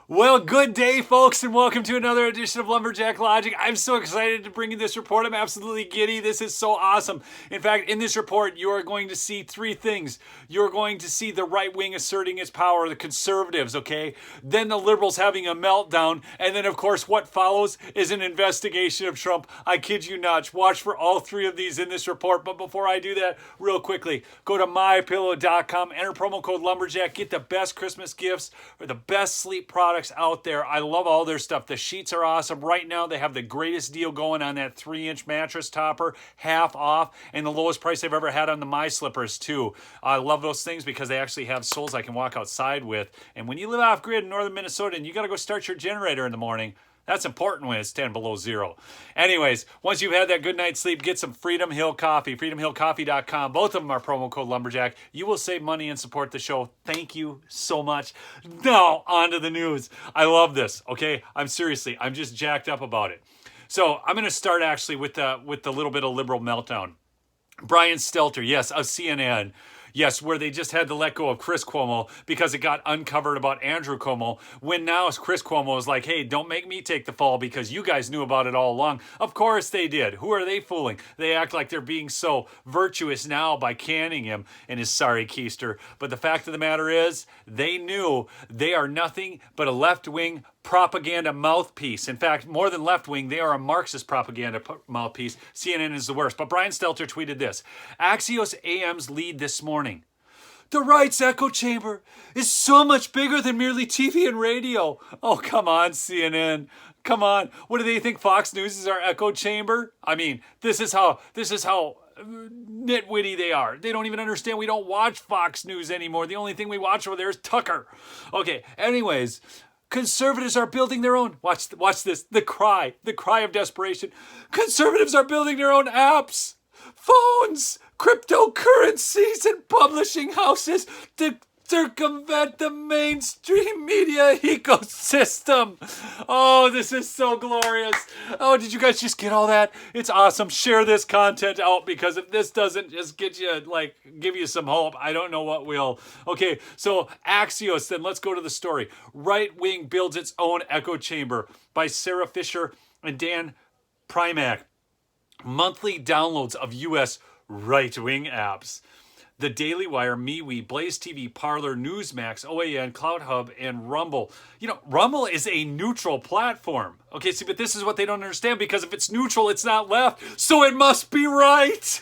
Well, good day, folks, and welcome to another edition of Lumberjack Logic. I'm so excited to bring you this report. I'm absolutely giddy. This is so awesome. In fact, in this report, you are going to see three things. You're going to see the right wing asserting its power, the conservatives, okay? Then the liberals having a meltdown. And then, of course, what follows is an investigation of Trump. I kid you not. Watch for all three of these in this report. But before I do that, real quickly, go to mypillow.com, enter promo code Lumberjack, get the best Christmas gifts or the best sleep products out there. I love all their stuff. The sheets are awesome. Right now, they have the greatest deal going on that 3-inch mattress topper, half off, and the lowest price they've ever had on the My Slippers, too. I love those things because they actually have soles I can walk outside with. And when you live off grid in northern Minnesota and you got to go start your generator in the morning, that's important when it's 10 below zero. Anyways, once you've had that good night's sleep, get some Freedom Hill Coffee, freedomhillcoffee.com. Both of them are promo code Lumberjack. You will save money and support the show. Thank you so much. Now, on to the news. I love this, okay? I'm just jacked up about it. So I'm going to start actually with the little bit of liberal meltdown. Brian Stelter, yes, of CNN. Yes, where they just had to let go of Chris Cuomo because it got uncovered about Andrew Cuomo, when now Chris Cuomo is like, hey, don't make me take the fall because you guys knew about it all along. Of course they did. Who are they fooling? They act like they're being so virtuous now by canning him and his sorry keister. But the fact of the matter is, they knew they are nothing but a left-wing propaganda mouthpiece. In fact, more than left-wing, they are a Marxist propaganda mouthpiece. CNN is the worst. But Brian Stelter tweeted this: Axios AM's lead this morning. The right's echo chamber is so much bigger than merely TV and radio. Oh, come on, CNN. Come on. What do they think Fox News is our echo chamber? I mean, this is how nitwitty they are. They don't even understand we don't watch Fox News anymore. The only thing we watch over there is Tucker. Okay, anyways, conservatives are building their own. Watch this. The cry of desperation. Conservatives are building their own apps, phones, cryptocurrencies, and publishing houses to circumvent the mainstream media ecosystem. Oh, this is so glorious. Oh, did you guys just get all that? It's awesome. Share this content out, because if this doesn't just get you, like, give you some hope, I don't know what will. Okay, so Axios, then let's go to the story. Right Wing Builds Its Own Echo Chamber by Sarah Fisher and Dan Primack. Monthly downloads of U.S. right-wing apps. The Daily Wire, MeWe, Blaze TV, Parler, Newsmax, OAN, CloutHub, and Rumble. You know, Rumble is a neutral platform. Okay, see, but this is what they don't understand, because if it's neutral, it's not left, so it must be right.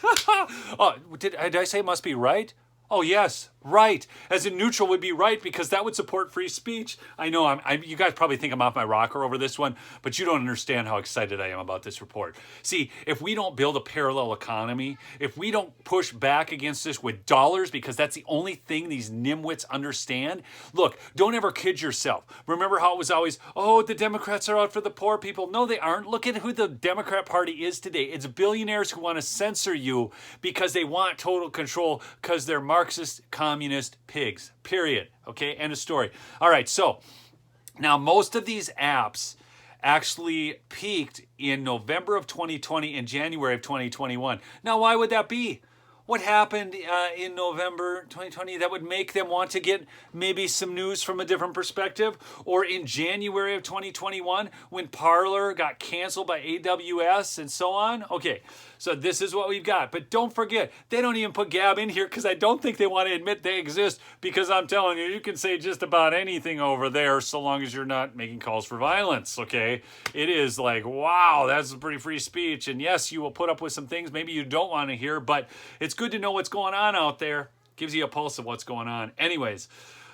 Did I say it must be right? Oh, yes, right. As in neutral would be right, because that would support free speech. I know, you guys probably think I'm off my rocker over this one, but you don't understand how excited I am about this report. See, if we don't build a parallel economy, if we don't push back against this with dollars, because that's the only thing these nimwits understand. Look, don't ever kid yourself. Remember how it was always, oh, the Democrats are out for the poor people. No, they aren't. Look at who the Democrat Party is today. It's billionaires who want to censor you because they want total control, because they're Marxist, communist pigs, period. Okay, end of story. All right, so now most of these apps actually peaked in November of 2020 and January of 2021. Now, why would that be? What happened in November 2020 that would make them want to get maybe some news from a different perspective? Or in January of 2021 when Parler got canceled by AWS and so on? Okay, so this is what we've got. But don't forget, they don't even put Gab in here because I don't think they want to admit they exist, because I'm telling you, you can say just about anything over there so long as you're not making calls for violence, okay? It is like, wow, that's pretty free speech. And yes, you will put up with some things maybe you don't want to hear, but it's good to know what's going on out there. Gives you a pulse of what's going on. Anyways,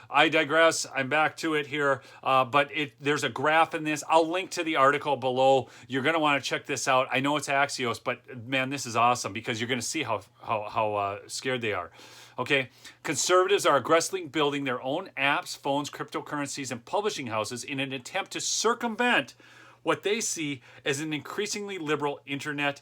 I digress. I'm back to it here, but there's a graph in this. I'll link to the article below. You're going to want to check this out. I know it's Axios, but man, this is awesome, because you're going to see how scared they are. Okay, conservatives are aggressively building their own apps, phones, cryptocurrencies, and publishing houses in an attempt to circumvent what they see as an increasingly liberal internet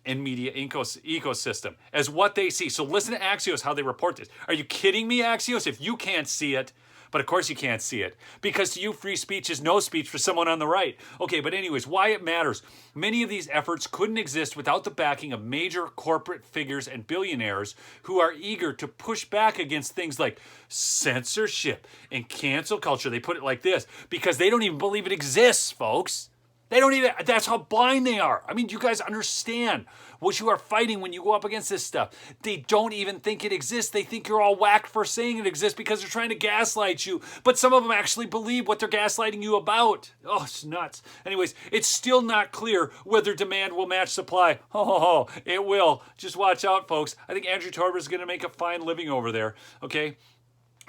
and media ecosystem, as what they see. So listen to Axios, how they report this. Are you kidding me, Axios? If you can't see it, But of course you can't see it, because to you, free speech is no speech for someone on the right. Okay, but anyways, why it matters. Many of these efforts couldn't exist without the backing of major corporate figures and billionaires who are eager to push back against things like censorship and cancel culture. They put it like this, because they don't even believe it exists, folks. They don't even, that's how blind they are. I mean, you guys understand what you are fighting when you go up against this stuff. They don't even think it exists. They think you're all whacked for saying it exists because they're trying to gaslight you. But some of them actually believe what they're gaslighting you about. Oh, it's nuts. Anyways, it's still not clear whether demand will match supply. Oh, it will. Just watch out, folks. I think Andrew Torba is going to make a fine living over there, okay?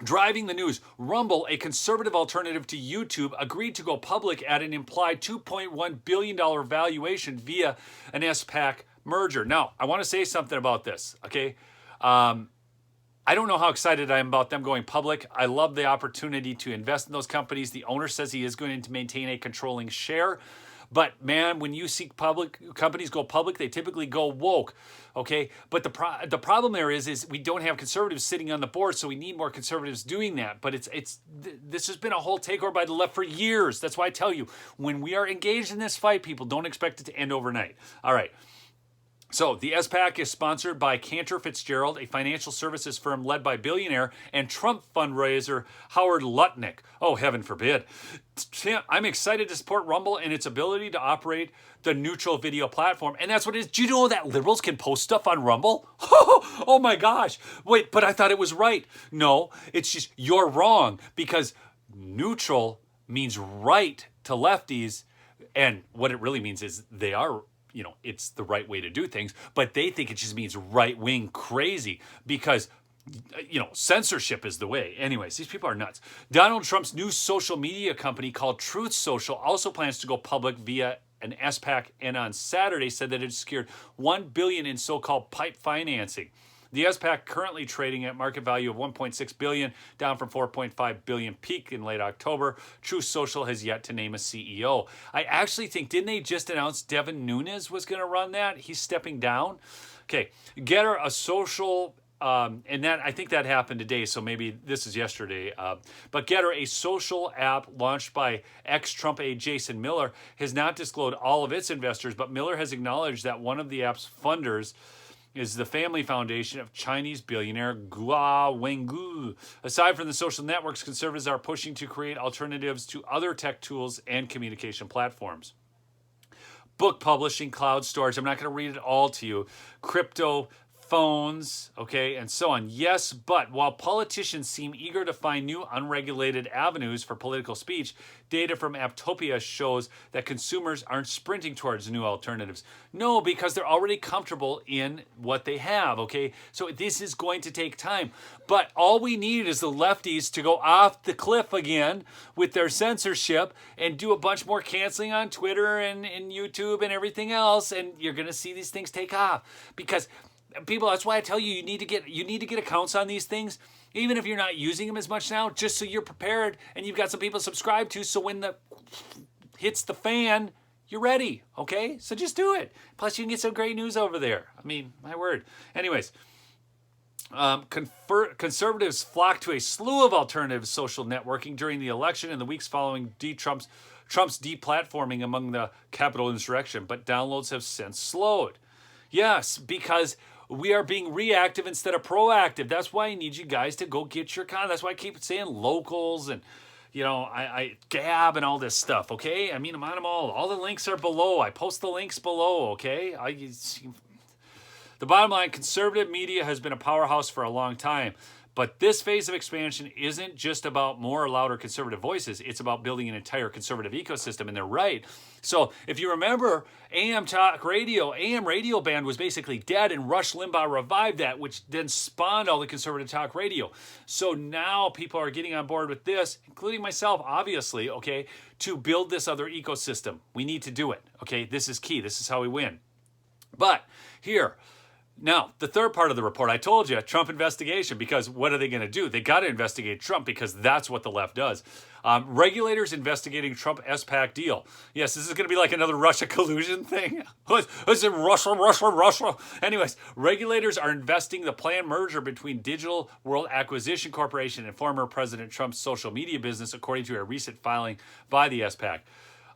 Driving the news, Rumble, a conservative alternative to YouTube, agreed to go public at an implied $2.1 billion valuation via an SPAC merger. Now, I want to say something about this, okay? I don't know how excited I am about them going public. I love the opportunity to invest in those companies. The owner says he is going to maintain a controlling share. But man, when you see companies go public, they typically go woke, okay? But the problem there is we don't have conservatives sitting on the board, so we need more conservatives doing that. But this has been a whole takeover by the left for years. That's why I tell you, when we are engaged in this fight, people, don't expect it to end overnight. All right. So the SPAC is sponsored by Cantor Fitzgerald, a financial services firm led by billionaire and Trump fundraiser Howard Lutnick. Oh, heaven forbid. I'm excited to support Rumble and its ability to operate the neutral video platform. And that's what it is. Do you know that liberals can post stuff on Rumble? Oh my gosh. Wait, but I thought it was right. No, it's just you're wrong, because neutral means right to lefties. And what it really means is they are, it's the right way to do things, but they think it just means right-wing crazy because, censorship is the way. Anyways, these people are nuts. Donald Trump's new social media company called Truth Social also plans to go public via an SPAC, and on Saturday said that it secured $1 billion in so-called PIPE financing. The SPAC currently trading at market value of $1.6 billion, down from $4.5 billion peak in late October. Truth Social has yet to name a CEO. I actually think, didn't they just announce Devin Nunes was going to run that? He's stepping down. Okay, Getter, a social, and that I think that happened today, so maybe this is yesterday. But Getter, a social app launched by ex-Trump aide Jason Miller, has not disclosed all of its investors, but Miller has acknowledged that one of the app's funders is the family foundation of Chinese billionaire Gua Wengu. Aside from the social networks, conservatives are pushing to create alternatives to other tech tools and communication platforms. Book publishing, cloud storage, I'm not going to read it all to you. Crypto, phones, okay, and so on. Yes, but while politicians seem eager to find new unregulated avenues for political speech, data from Apptopia shows that consumers aren't sprinting towards new alternatives. No, because they're already comfortable in what they have, okay? So this is going to take time. But all we need is the lefties to go off the cliff again with their censorship and do a bunch more canceling on Twitter and YouTube and everything else, and you're going to see these things take off. Because people, that's why I tell you, you need to get accounts on these things, even if you're not using them as much now, just so you're prepared and you've got some people subscribed to, so when the hits the fan, you're ready, okay? So just do it. Plus, you can get some great news over there. I mean, my word. Anyways, conservatives flocked to a slew of alternative social networking during the election and the weeks following Trump's deplatforming among the Capitol insurrection, but downloads have since slowed. Yes, because we are being reactive instead of proactive. That's why I need you guys to go get your content. That's why I keep saying locals and, I Gab and all this stuff, okay? I mean, I'm on them all. All the links are below. I post the links below, okay? The bottom line, conservative media has been a powerhouse for a long time. But this phase of expansion isn't just about more louder conservative voices. It's about building an entire conservative ecosystem, and they're right. So if you remember, AM radio band was basically dead, and Rush Limbaugh revived that, which then spawned all the conservative talk radio. So now people are getting on board with this, including myself, obviously, okay, to build this other ecosystem. We need to do it, okay? This is key. This is how we win. But here, now, the third part of the report, I told you, Trump investigation, because what are they going to do? They got to investigate Trump because that's what the left does. Regulators investigating Trump SPAC deal. Yes, this is going to be like another Russia collusion thing. Is it Russia? Anyways, regulators are investing the planned merger between Digital World Acquisition Corporation and former President Trump's social media business, according to a recent filing by the SPAC.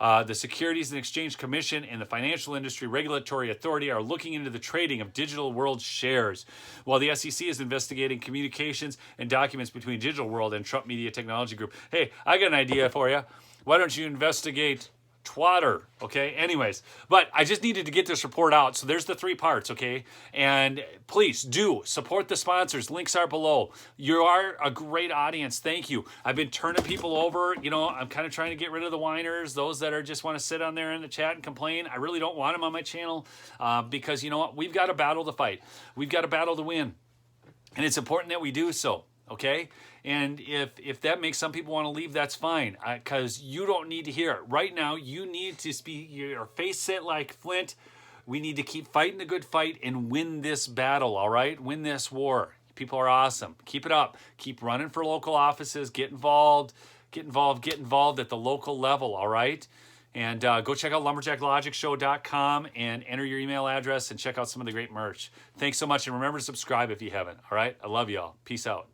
The Securities and Exchange Commission and the Financial Industry Regulatory Authority are looking into the trading of Digital World shares, while the SEC is investigating communications and documents between Digital World and Trump Media Technology Group. Hey, I got an idea for you. Why don't you investigate Twatter? Okay, anyways, but I just needed to get this report out. So there's the 3 parts, okay? And please do support the sponsors. Links are below. You are a great audience. Thank you. I've been turning people over. You know, I'm kind of trying to get rid of the whiners, those that are just want to sit on there in the chat and complain. I really don't want them on my channel because, you know what? We've got a battle to fight. We've got a battle to win. And it's important that we do so. Okay, and if that makes some people want to leave, that's fine, because you don't need to hear it. Right now, you need to be your face set like flint. We need to keep fighting the good fight and win this battle, all right? Win this war. People are awesome. Keep it up. Keep running for local offices. Get involved at the local level, all right? And go check out lumberjacklogicshow.com and enter your email address and check out some of the great merch. Thanks so much, and remember to subscribe if you haven't, all right? I love y'all. Peace out.